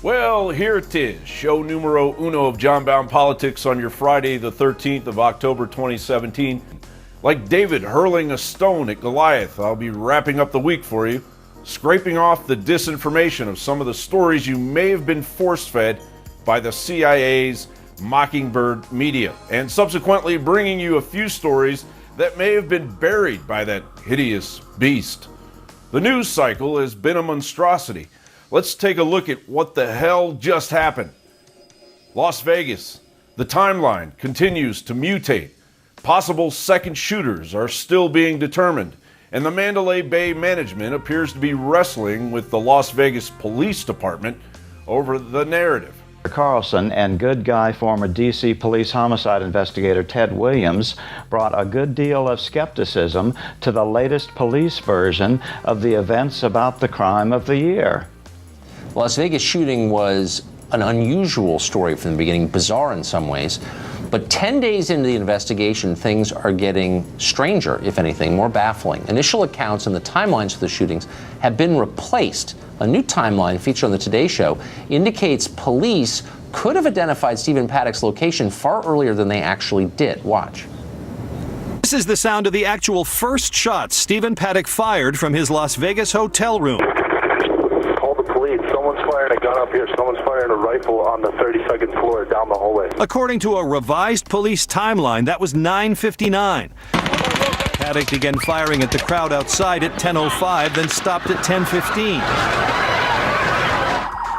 Well, here it is, show numero uno of JonBownePolitix on your Friday, the 13th of October, 2017. Like David hurling a stone at Goliath, I'll be wrapping up the week for you, scraping off the disinformation of some of the stories you may have been force-fed by the CIA's Mockingbird media, and subsequently bringing you a few stories that may have been buried by that hideous beast. The news cycle has been a monstrosity. Let's take a look at what the hell just happened. Las Vegas. The timeline continues to mutate. Possible second shooters are still being determined, and the Mandalay Bay management appears to be wrestling with the Las Vegas Police Department over the narrative. Carlson and good guy former D.C. police homicide investigator Ted Williams brought a good deal of skepticism to the latest police version of the events about the crime of the year. Las Vegas shooting was an unusual story from the beginning, bizarre in some ways. But 10 days into the investigation, things are getting stranger, if anything, more baffling. Initial accounts and the timelines for the shootings have been replaced. A new timeline featured on the Today Show indicates police could have identified Stephen Paddock's location far earlier than they actually did. Watch. This is the sound of the actual first shot Stephen Paddock fired from his Las Vegas hotel room. Call the police. Someone's firing a gun up here. Someone's firing a rifle on the 32nd floor down the hallway. According to a revised police timeline, that was 9:59. Paddock began firing at the crowd outside at 10:05, then stopped at 10:15.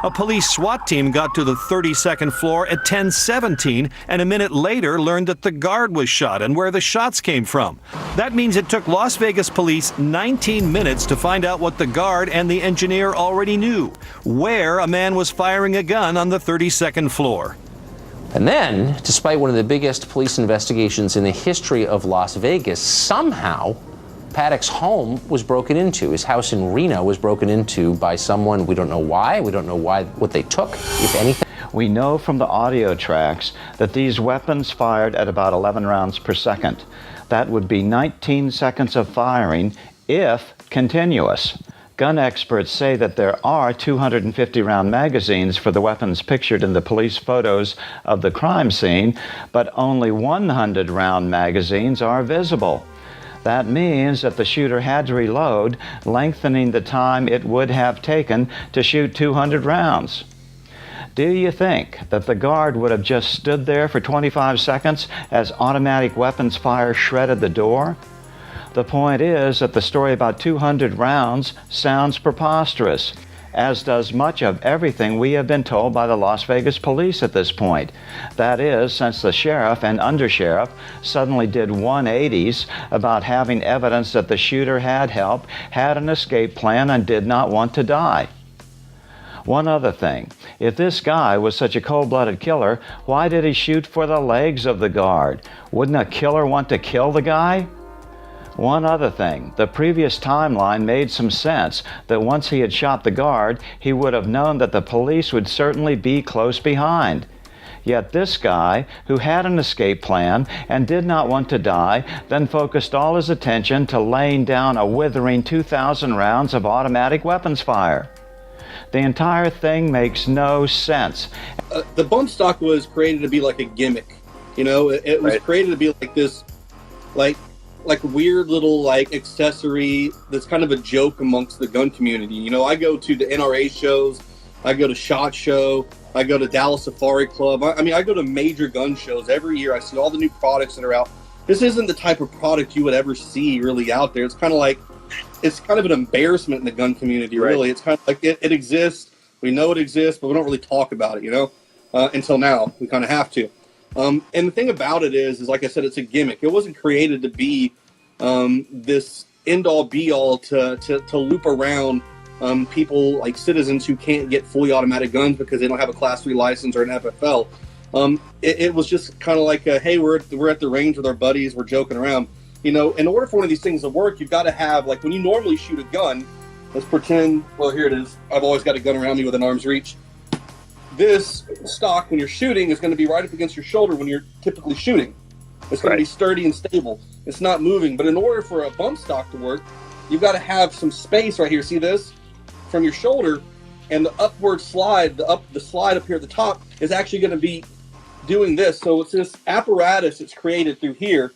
A police SWAT team got to the 32nd floor at 10:17, and a minute later learned that the guard was shot and where the shots came from. That means it took Las Vegas police 19 minutes to find out what the guard and the engineer already knew, where a man was firing a gun on the 32nd floor. And then, despite one of the biggest police investigations in the history of Las Vegas, somehow Paddock's home was broken into. His house in Reno was broken into by someone. We don't know why. We don't know what they took, if anything. We know from the audio tracks that these weapons fired at about 11 rounds per second. That would be 19 seconds of firing if continuous. Gun experts say that there are 250-round magazines for the weapons pictured in the police photos of the crime scene, but only 100-round magazines are visible. That means that the shooter had to reload, lengthening the time it would have taken to shoot 200 rounds. Do you think that the guard would have just stood there for 25 seconds as automatic weapons fire shredded the door? The point is that the story about 200 rounds sounds preposterous, as does much of everything we have been told by the Las Vegas police at this point. That is, since the sheriff and undersheriff suddenly did 180s about having evidence that the shooter had help, had an escape plan, and did not want to die. One other thing, if this guy was such a cold-blooded killer, why did he shoot for the legs of the guard? Wouldn't a killer want to kill the guy? One other thing, the previous timeline made some sense that once he had shot the guard, he would have known that the police would certainly be close behind. Yet this guy, who had an escape plan and did not want to die, then focused all his attention to laying down a withering 2,000 rounds of automatic weapons fire. The entire thing makes no sense. The bump stock was created to be like a gimmick. You know, it was created to be like this, like weird little accessory that's kind of a joke amongst the gun community. You know, I go to the NRA shows, I go to SHOT Show, I go to Dallas Safari Club. I mean, I go to major gun shows every year. I see all the new products that are out. This isn't the type of product you would ever see really out there. It's kind of an embarrassment in the gun community, really. It's kind of like it exists. We know it exists, but we don't really talk about it, you know, until now. We kind of have to. And the thing about it is like I said, it's a gimmick. It wasn't created to be this end-all, be-all to loop around people like citizens who can't get fully automatic guns because they don't have a Class 3 license or an FFL. It was just kind of like, hey, we're at the range with our buddies, we're joking around. You know, in order for one of these things to work, you've got to have, like when you normally shoot a gun, let's pretend, well, here it is. I've always got a gun around me within arm's reach. This stock, when you're shooting, is going to be right up against your shoulder when you're typically shooting. It's going to be sturdy and stable. It's not moving. But in order for a bump stock to work, you've got to have some space right here. See this? From your shoulder and the upward slide, the slide up here at the top is actually going to be doing this. So it's this apparatus that's created through here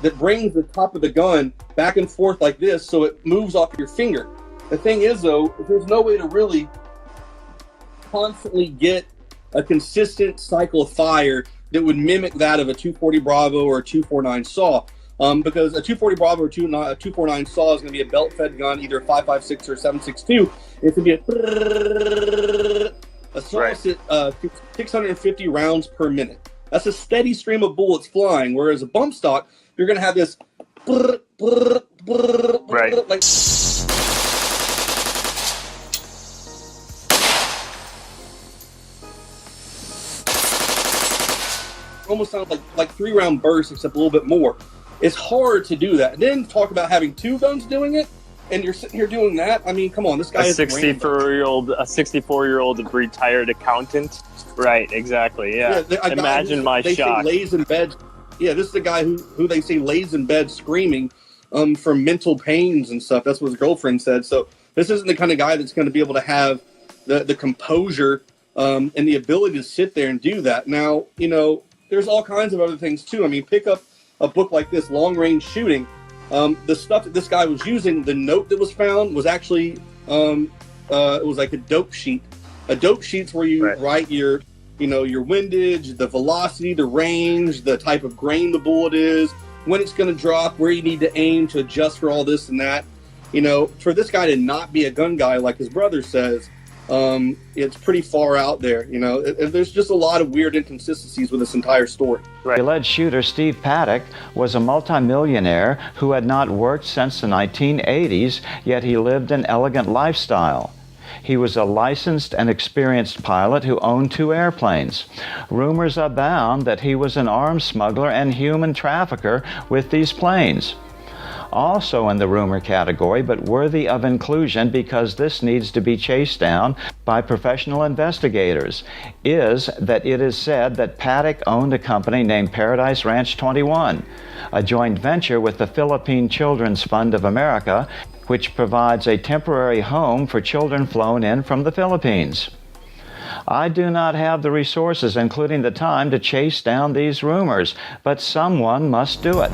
that brings the top of the gun back and forth like this, so it moves off your finger. The thing is, though, there's no way to really constantly get a consistent cycle of fire that would mimic that of a 240 Bravo or a 249 SAW. Because a 240 Bravo or a 249 SAW is going to be a belt-fed gun, either a 5.56 or 7.62. It's going to be a SAW at 650 rounds per minute. That's a steady stream of bullets flying, whereas a bump stock, you're going to have this like almost sounds like 3-round bursts, except a little bit more. It's hard to do that. And then talk about having 2 guns doing it, and you're sitting here doing that. I mean, come on, this guy is a 64-year-old retired accountant. Right, exactly. Yeah. Imagine my shock. Lays in bed. Yeah, this is the guy who they say lays in bed screaming from mental pains and stuff. That's what his girlfriend said. So this isn't the kind of guy that's going to be able to have the composure and the ability to sit there and do that. Now, you know, there's all kinds of other things too. I mean, pick up a book like this, Long Range Shooting. The stuff that this guy was using, the note that was found was actually it was like a dope sheet. A dope sheet's where you write your windage, the velocity, the range, the type of grain the bullet is, when it's going to drop, where you need to aim to adjust for all this and that. You know, for this guy to not be a gun guy like his brother says, it's pretty far out there. You know, there's just a lot of weird inconsistencies with this entire story. The alleged shooter, Steve Paddock, was a multimillionaire who had not worked since the 1980s, yet he lived an elegant lifestyle. He was a licensed and experienced pilot who owned 2 airplanes. Rumors abound that he was an arms smuggler and human trafficker with these planes. Also in the rumor category, but worthy of inclusion because this needs to be chased down by professional investigators, is that it is said that Paddock owned a company named Paradise Ranch 21, a joint venture with the Philippine Children's Fund of America, which provides a temporary home for children flown in from the Philippines. I do not have the resources, including the time, to chase down these rumors, but someone must do it.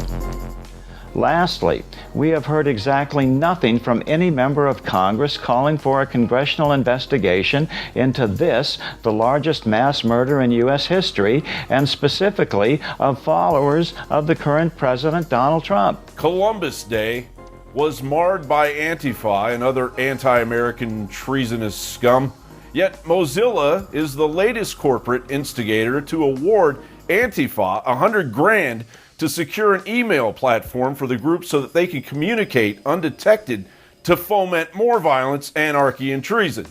Lastly, we have heard exactly nothing from any member of Congress calling for a congressional investigation into this, the largest mass murder in U.S. history, and specifically of followers of the current President Donald Trump. Columbus Day was marred by Antifa and other anti-American treasonous scum. Yet Mozilla is the latest corporate instigator to award Antifa $100,000 to secure an email platform for the group so that they can communicate undetected to foment more violence, anarchy, and treason.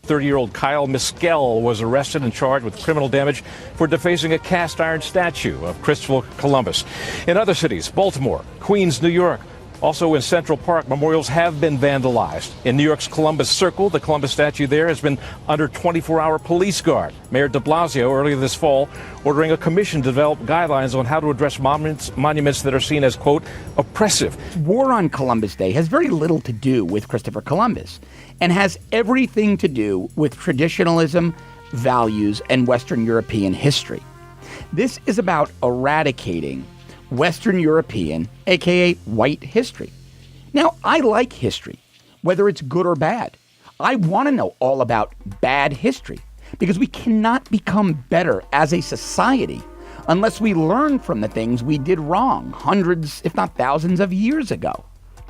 30-year-old Kyle Mescal was arrested and charged with criminal damage for defacing a cast iron statue of Christopher Columbus. In other cities, Baltimore, Queens, New York, also in Central Park, memorials have been vandalized. In New York's Columbus Circle, the Columbus statue there has been under 24-hour police guard. Mayor de Blasio earlier this fall ordering a commission to develop guidelines on how to address monuments that are seen as, quote, oppressive. War on Columbus Day has very little to do with Christopher Columbus and has everything to do with traditionalism, values, and Western European history. This is about eradicating Western European, aka white history. Now, I like history, whether it's good or bad. I want to know all about bad history because we cannot become better as a society unless we learn from the things we did wrong hundreds, if not thousands of years ago.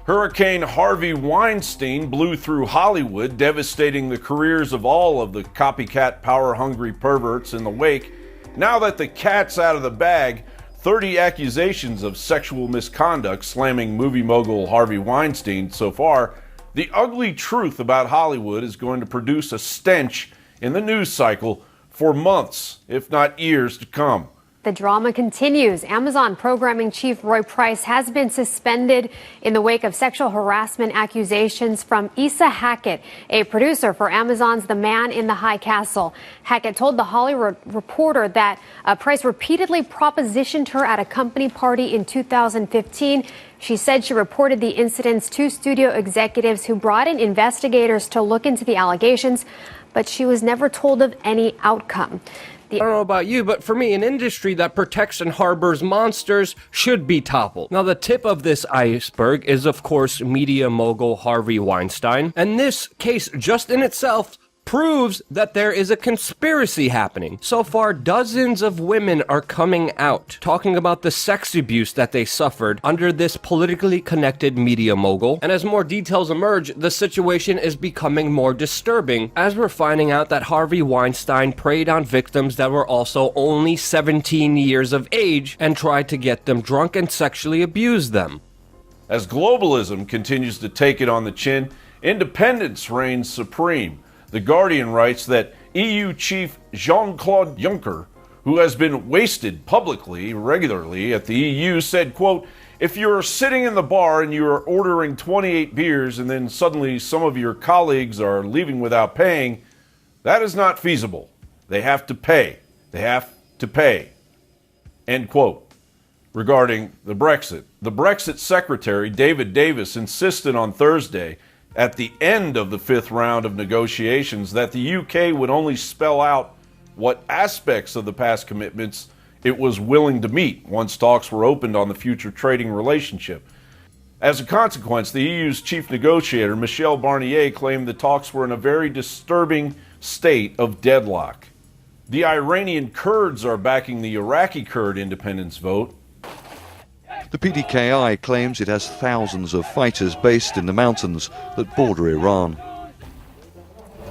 Hurricane Harvey Weinstein blew through Hollywood, devastating the careers of all of the copycat power-hungry perverts in the wake. Now that the cat's out of the bag, 30 accusations of sexual misconduct slamming movie mogul Harvey Weinstein so far, the ugly truth about Hollywood is going to produce a stench in the news cycle for months, if not years to come. The drama continues. Amazon programming chief Roy Price has been suspended in the wake of sexual harassment accusations from Issa Hackett, a producer for Amazon's The Man in the High Castle. Hackett told The Hollywood Reporter that Price repeatedly propositioned her at a company party in 2015. She said she reported the incidents to studio executives who brought in investigators to look into the allegations, but she was never told of any outcome. I don't know about you, but for me, an industry that protects and harbors monsters should be toppled. Now, the tip of this iceberg is, of course, media mogul Harvey Weinstein. And this case, just in itself, proves that there is a conspiracy happening. So far, dozens of women are coming out, talking about the sex abuse that they suffered under this politically connected media mogul. And as more details emerge, the situation is becoming more disturbing, as we're finding out that Harvey Weinstein preyed on victims that were also only 17 years of age and tried to get them drunk and sexually abuse them. As globalism continues to take it on the chin, independence reigns supreme. The Guardian writes that EU chief Jean-Claude Juncker, who has been wasted publicly regularly at the EU, said, quote, "If you're sitting in the bar and you're ordering 28 beers and then suddenly some of your colleagues are leaving without paying, that is not feasible. They have to pay. They have to pay." End quote. Regarding the Brexit secretary, David Davis, insisted on Thursday at the end of the fifth round of negotiations that the UK would only spell out what aspects of the past commitments it was willing to meet once talks were opened on the future trading relationship. As a consequence, the EU's chief negotiator, Michel Barnier, claimed the talks were in a very disturbing state of deadlock. The Iranian Kurds are backing the Iraqi Kurd independence vote. The PDKI claims it has thousands of fighters based in the mountains that border Iran.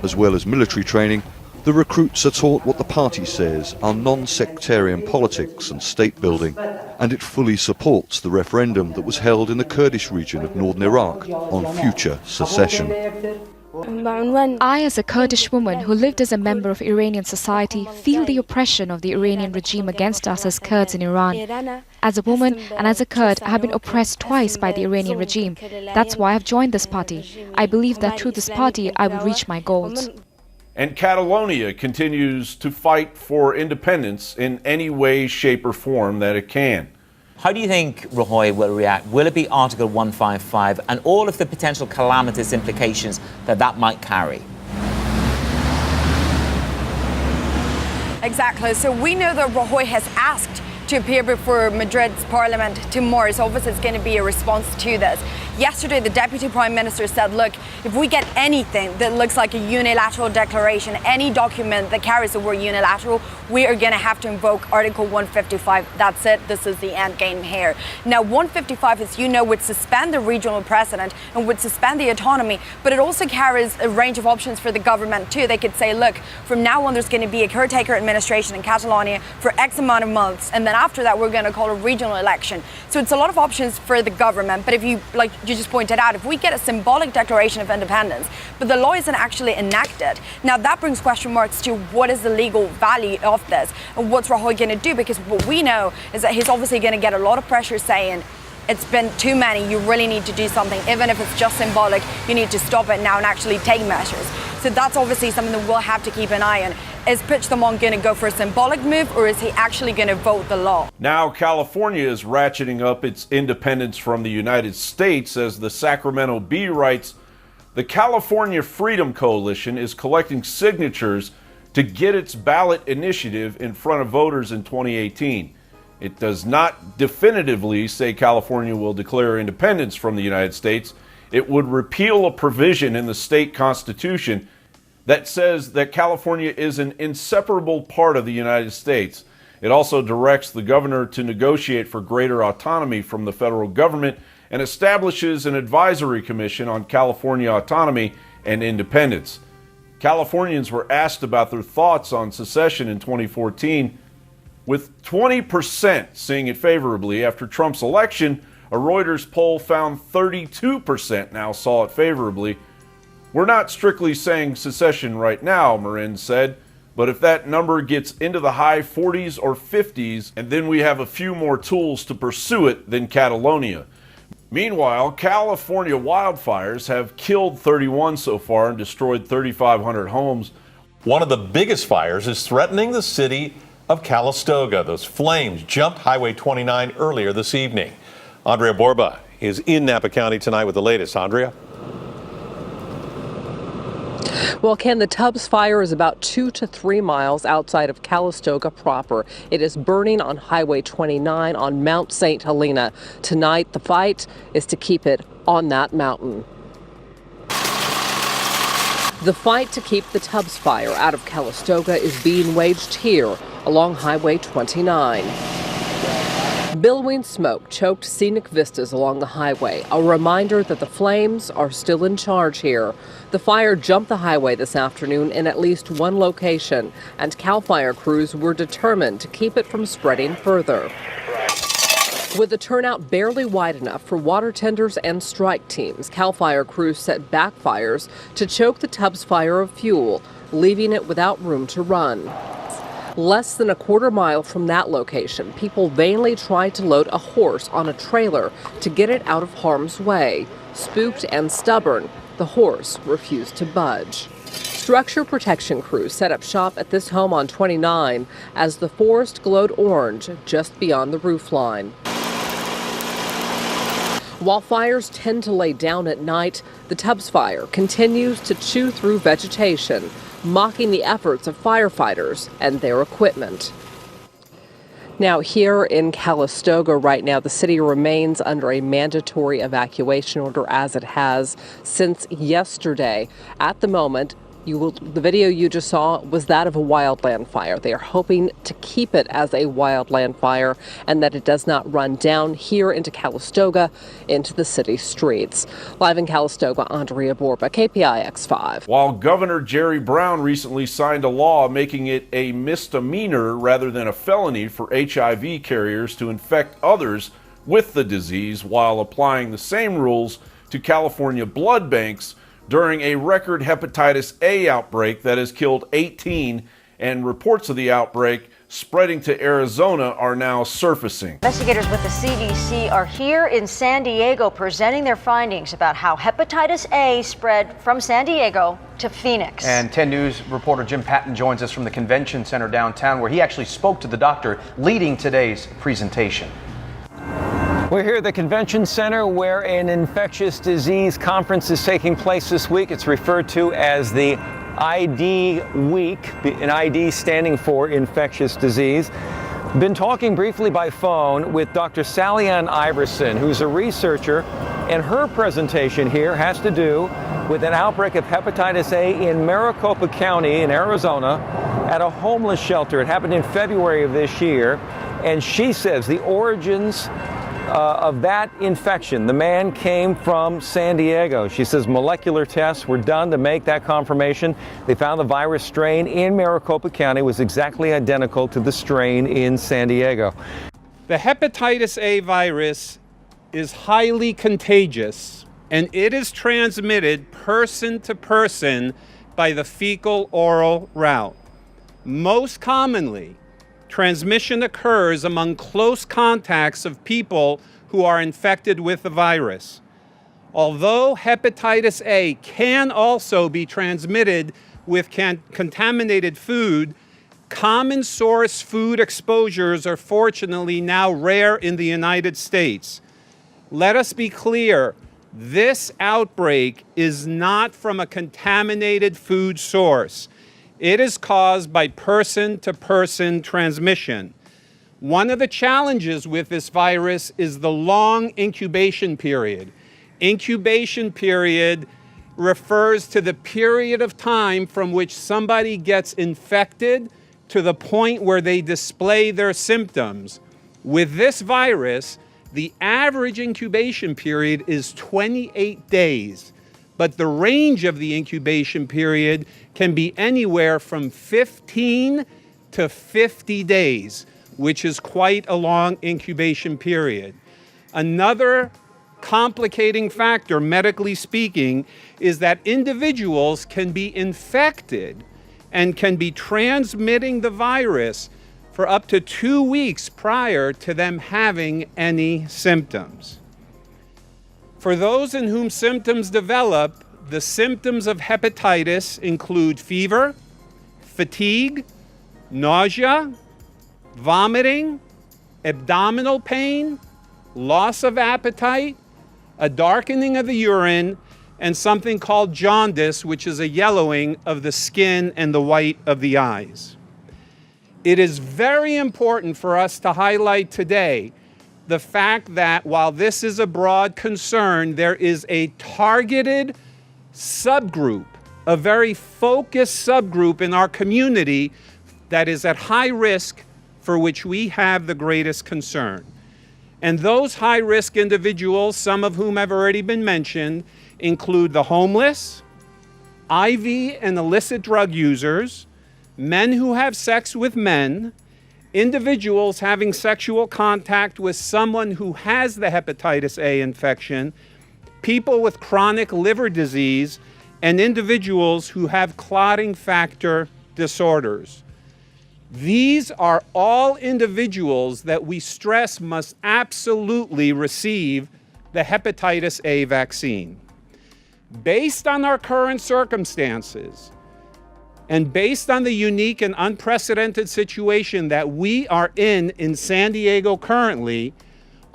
As well as military training, the recruits are taught what the party says are non-sectarian politics and state building, and it fully supports the referendum that was held in the Kurdish region of northern Iraq on future secession. I, as a Kurdish woman who lived as a member of Iranian society, feel the oppression of the Iranian regime against us as Kurds in Iran. As a woman and as a Kurd, I have been oppressed twice by the Iranian regime. That's why I've joined this party. I believe that through this party, I will reach my goals. And Catalonia continues to fight for independence in any way, shape, or form that it can. How do you think Rajoy will react? Will it be Article 155 and all of the potential calamitous implications that that might carry? Exactly. So we know that Rajoy has asked to appear before Madrid's parliament tomorrow. So obviously it's going to be a response to this. Yesterday, the Deputy Prime Minister said, look, if we get anything that looks like a unilateral declaration, any document that carries the word unilateral, we are going to have to invoke Article 155. That's it. This is the end game here. Now, 155, as you know, would suspend the regional president and would suspend the autonomy, but it also carries a range of options for the government too. They could say, look, from now on, there's going to be a caretaker administration in Catalonia for X amount of months, and then after that, we're going to call a regional election. So it's a lot of options for the government. But if you, like you just pointed out, if we get a symbolic declaration of independence, but the law isn't actually enacted, now that brings question marks to what is the legal value of this and what's Rajoy going to do? Because what we know is that he's obviously going to get a lot of pressure saying, it's been too many, you really need to do something. Even if it's just symbolic, you need to stop it now and actually take measures. So that's obviously something that we'll have to keep an eye on. Is Puigdemont going to go for a symbolic move, or is he actually going to vote the law? Now, California is ratcheting up its independence from the United States. As the Sacramento Bee writes, the California Freedom Coalition is collecting signatures to get its ballot initiative in front of voters in 2018. It does not definitively say California will declare independence from the United States. It would repeal a provision in the state constitution that says that California is an inseparable part of the United States. It also directs the governor to negotiate for greater autonomy from the federal government and establishes an advisory commission on California autonomy and independence. Californians were asked about their thoughts on secession in 2014, with 20% seeing it favorably. After Trump's election, a Reuters poll found 32% now saw it favorably. We're not strictly saying secession right now, Marin said, But if that number gets into the high 40s or 50s, and then we have a few more tools to pursue it than Catalonia. Meanwhile, California wildfires have killed 31 so far and destroyed 3,500 homes. One of the biggest fires is threatening the city of Calistoga. Those flames jumped Highway 29 earlier this evening. Andrea Borba is in Napa County tonight with the latest. Andrea? Well, Ken, the Tubbs fire is about 2 to 3 miles outside of Calistoga proper. It is burning on Highway 29 on Mount St. Helena. Tonight, the fight is to keep it on that mountain. The fight to keep the Tubbs fire out of Calistoga is being waged here along Highway 29. Billowing smoke choked scenic vistas along the highway, a reminder that the flames are still in charge here. The fire jumped the highway this afternoon in at least one location, and CAL FIRE crews were determined to keep it from spreading further. With the turnout barely wide enough for water tenders and strike teams, CAL FIRE crews set backfires to choke the Tubbs fire of fuel, leaving it without room to run. Less than a quarter mile from that location, people vainly tried to load a horse on a trailer to get it out of harm's way. Spooked and stubborn, the horse refused to budge. Structure protection crews set up shop at this home on 29 as the forest glowed orange just beyond the roofline. While fires tend to lay down at night, the Tubbs fire continues to chew through vegetation, mocking the efforts of firefighters and their equipment. Now, here in Calistoga right now, the city remains under a mandatory evacuation order as it has since yesterday. At the moment, the video you just saw was that of a wildland fire. They are hoping to keep it as a wildland fire and that it does not run down here into Calistoga, into the city streets. Live in Calistoga, Andrea Borba, KPIX5. While Governor Jerry Brown recently signed a law making it a misdemeanor rather than a felony for HIV carriers to infect others with the disease while applying the same rules to California blood banks during a record hepatitis A outbreak that has killed 18, and reports of the outbreak spreading to Arizona are now surfacing. Investigators with the CDC are here in San Diego presenting their findings about how hepatitis A spread from San Diego to Phoenix. And 10 News reporter Jim Patton joins us from the convention center downtown, where he actually spoke to the doctor leading today's presentation. We're here at the Convention Center where an infectious disease conference is taking place this week. It's referred to as the ID Week, an ID standing for infectious disease. Been talking briefly by phone with Dr. Sally Ann Iverson, who's a researcher, and her presentation here has to do with an outbreak of hepatitis A in Maricopa County in Arizona at a homeless shelter. It happened in February of this year, and she says the origins of that infection, the man came from San Diego. She says molecular tests were done to make that confirmation. They found the virus strain in Maricopa County was exactly identical to the strain in San Diego. The hepatitis A virus is highly contagious, and it is transmitted person to person by the fecal-oral route. Most commonly, transmission occurs among close contacts of people who are infected with the virus. Although hepatitis A can also be transmitted with contaminated food, common source food exposures are fortunately now rare in the United States. Let us be clear, this outbreak is not from a contaminated food source. It is caused by person-to-person transmission. One of the challenges with this virus is the long incubation period. Incubation period refers to the period of time from which somebody gets infected to the point where they display their symptoms. With this virus, the average incubation period is 28 days. But the range of the incubation period can be anywhere from 15 to 50 days, which is quite a long incubation period. Another complicating factor, medically speaking, is that individuals can be infected and can be transmitting the virus for up to 2 weeks prior to them having any symptoms. For those in whom symptoms develop, the symptoms of hepatitis include fever, fatigue, nausea, vomiting, abdominal pain, loss of appetite, a darkening of the urine, and something called jaundice, which is a yellowing of the skin and the white of the eyes. It is very important for us to highlight today the fact that while this is a broad concern, there is a targeted subgroup, a very focused subgroup in our community that is at high risk for which we have the greatest concern. And those high-risk individuals, some of whom have already been mentioned, include the homeless, IV and illicit drug users, men who have sex with men, individuals having sexual contact with someone who has the hepatitis A infection, people with chronic liver disease, and individuals who have clotting factor disorders. These are all individuals that we stress must absolutely receive the hepatitis A vaccine. Based on our current circumstances, and based on the unique and unprecedented situation that we are in San Diego currently,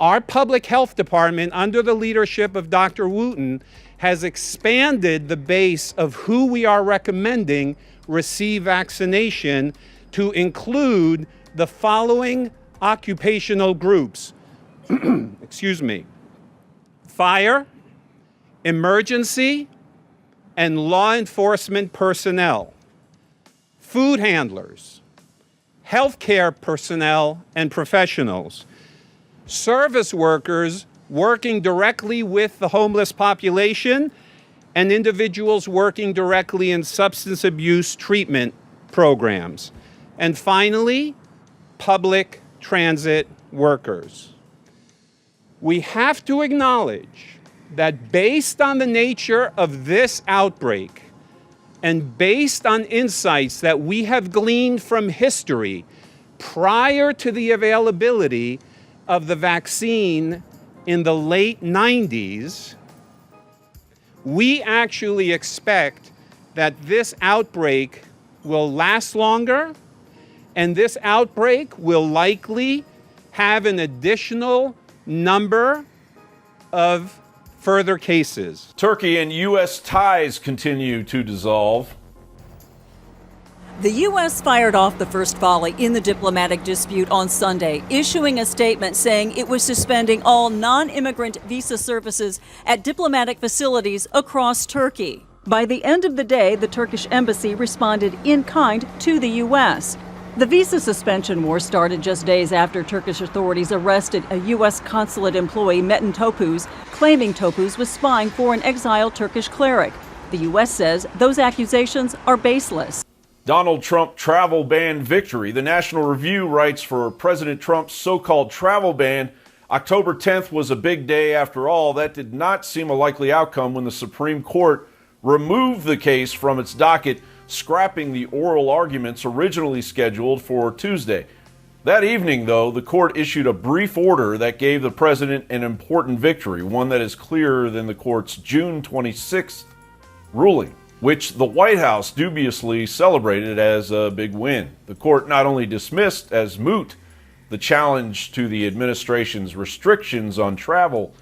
our public health department, under the leadership of Dr. Wooten, has expanded the base of who we are recommending receive vaccination to include the following occupational groups. Excuse me. Fire, emergency, and law enforcement personnel, food handlers, healthcare personnel and professionals, service workers working directly with the homeless population, and individuals working directly in substance abuse treatment programs. And finally, public transit workers. We have to acknowledge that based on the nature of this outbreak and based on insights that we have gleaned from history prior to the availability of the vaccine in the late 90s, we actually expect that this outbreak will last longer, and this outbreak will likely have an additional number of further cases. Turkey and U.S. ties continue to dissolve. The U.S. fired off the first volley in the diplomatic dispute on Sunday, issuing a statement saying it was suspending all non-immigrant visa services at diplomatic facilities across Turkey. By the end of the day, the Turkish embassy responded in kind to the U.S. The visa suspension war started just days after Turkish authorities arrested a U.S. consulate employee, Metin Topuz, claiming Topuz was spying for an exiled Turkish cleric. The U.S. says those accusations are baseless. Donald Trump travel ban victory. The National Review writes, for President Trump's so-called travel ban, October 10th was a big day after all. That did not seem a likely outcome when the Supreme Court removed the case from its docket, scrapping the oral arguments originally scheduled for Tuesday. That evening, though, the court issued a brief order that gave the president an important victory, one that is clearer than the court's June 26th ruling, which the White House dubiously celebrated as a big win. The court not only dismissed as moot the challenge to the administration's restrictions on travel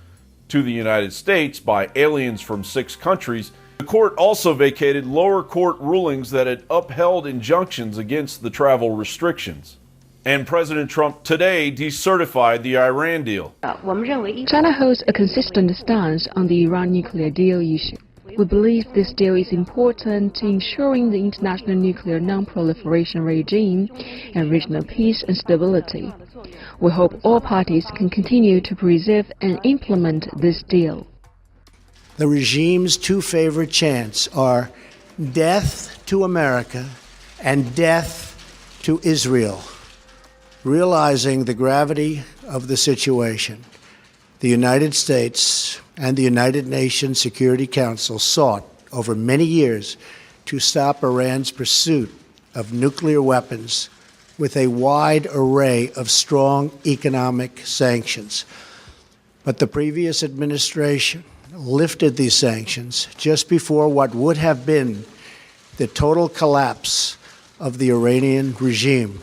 to the United States by aliens from 6 countries, the court also vacated lower court rulings that had upheld injunctions against the travel restrictions. And President Trump today decertified the Iran deal. China holds a consistent stance on the Iran nuclear deal issue. We believe this deal is important to ensuring the international nuclear non-proliferation regime and regional peace and stability. We hope all parties can continue to preserve and implement this deal. The regime's 2 favorite chants are death to America and death to Israel. Realizing the gravity of the situation, the United States and the United Nations Security Council sought over many years to stop Iran's pursuit of nuclear weapons with a wide array of strong economic sanctions. But the previous administration lifted these sanctions just before what would have been the total collapse of the Iranian regime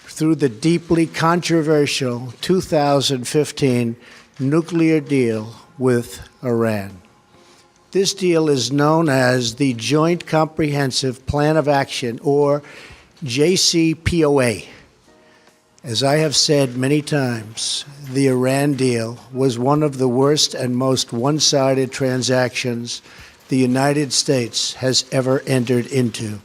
through the deeply controversial 2015 nuclear deal with Iran. This deal is known as the Joint Comprehensive Plan of Action, or JCPOA. As I have said many times, the Iran deal was one of the worst and most one-sided transactions the United States has ever entered into.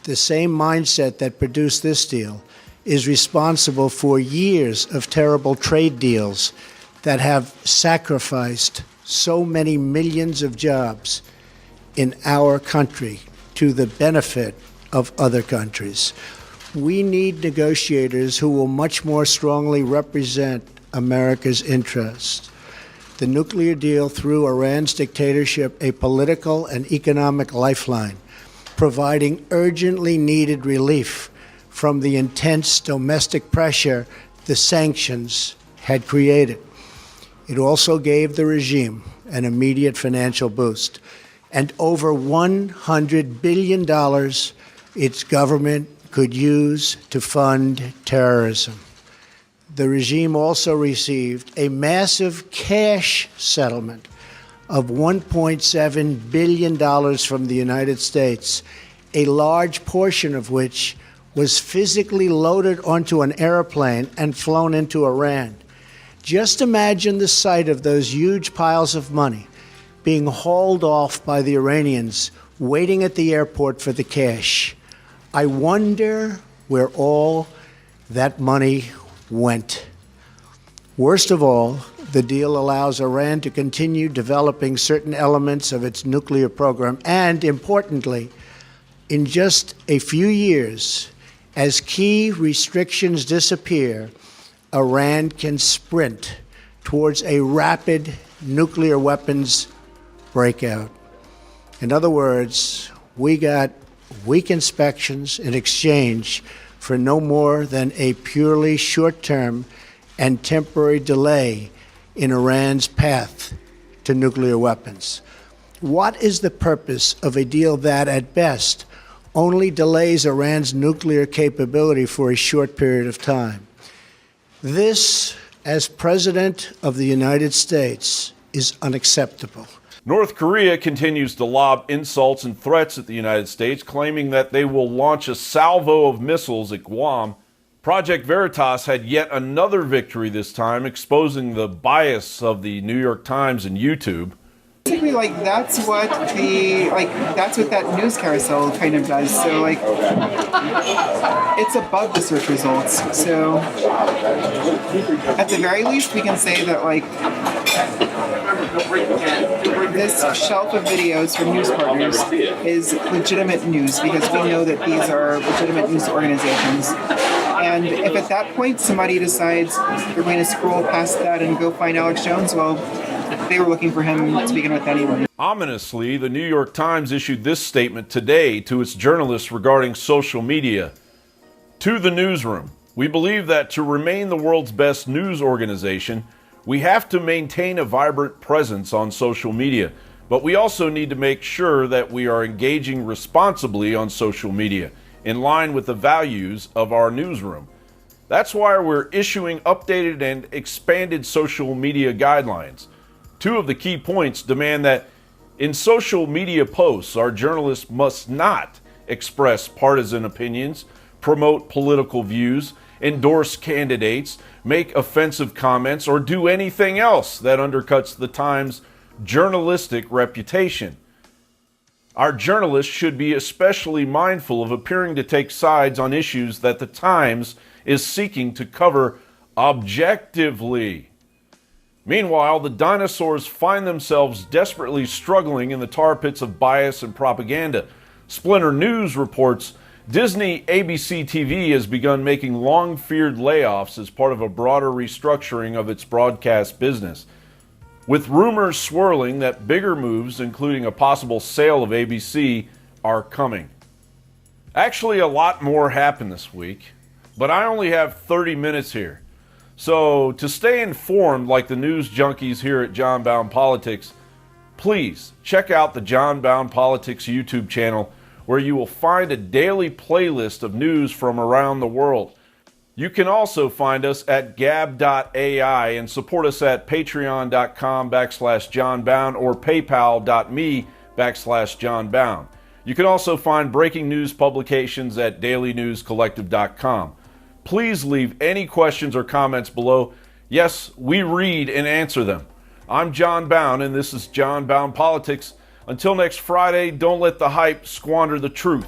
The same mindset that produced this deal is responsible for years of terrible trade deals that have sacrificed so many millions of jobs in our country to the benefit of other countries. We need negotiators who will much more strongly represent America's interests. The nuclear deal threw Iran's dictatorship a political and economic lifeline, providing urgently needed relief from the intense domestic pressure the sanctions had created. It also gave the regime an immediate financial boost, and over $100 billion its government could use to fund terrorism. The regime also received a massive cash settlement of $1.7 billion from the United States, a large portion of which was physically loaded onto an airplane and flown into Iran. Just imagine the sight of those huge piles of money being hauled off by the Iranians waiting at the airport for the cash. I wonder where all that money went. Worst of all, the deal allows Iran to continue developing certain elements of its nuclear program, and importantly, in just a few years, as key restrictions disappear, Iran can sprint towards a rapid nuclear weapons breakout. In other words, we got weak inspections in exchange for no more than a purely short-term and temporary delay in Iran's path to nuclear weapons. What is the purpose of a deal that, at best, only delays Iran's nuclear capability for a short period of time? This, as President of the United States, is unacceptable. North Korea continues to lob insults and threats at the United States, claiming that they will launch a salvo of missiles at Guam. Project Veritas had yet another victory this time, exposing the bias of the New York Times and YouTube. Basically, that's what that news carousel kind of does. So, it's above the search results. So, at the very least, we can say that, this shelf of videos from news partners is legitimate news, because we know that these are legitimate news organizations. And if at that point somebody decides they're going to scroll past that and go find Alex Jones, well, they were looking for him to begin with anyway. Ominously, the New York Times issued this statement today to its journalists regarding social media. To the newsroom, we believe that to remain the world's best news organization, we have to maintain a vibrant presence on social media, but we also need to make sure that we are engaging responsibly on social media, in line with the values of our newsroom. That's why we're issuing updated and expanded social media guidelines. Two of the key points demand that in social media posts, our journalists must not express partisan opinions, promote political views, endorse candidates, make offensive comments, or do anything else that undercuts the Times' journalistic reputation. Our journalists should be especially mindful of appearing to take sides on issues that the Times is seeking to cover objectively. Meanwhile, the dinosaurs find themselves desperately struggling in the tar pits of bias and propaganda. Splinter News reports Disney ABC TV has begun making long-feared layoffs as part of a broader restructuring of its broadcast business, with rumors swirling that bigger moves, including a possible sale of ABC, are coming. Actually, a lot more happened this week, but I only have 30 minutes here. So to stay informed like the news junkies here at JonBownePolitix, please check out the JonBownePolitix YouTube channel, where you will find a daily playlist of news from around the world. You can also find us at gab.ai and support us at patreon.com/JonBowne or paypal.me/JonBowne. You can also find breaking news publications at dailynewscollective.com. Please leave any questions or comments below. Yes, we read and answer them. I'm John Bowne, and this is JonBownePolitix. Until next Friday, don't let the hype squander the truth.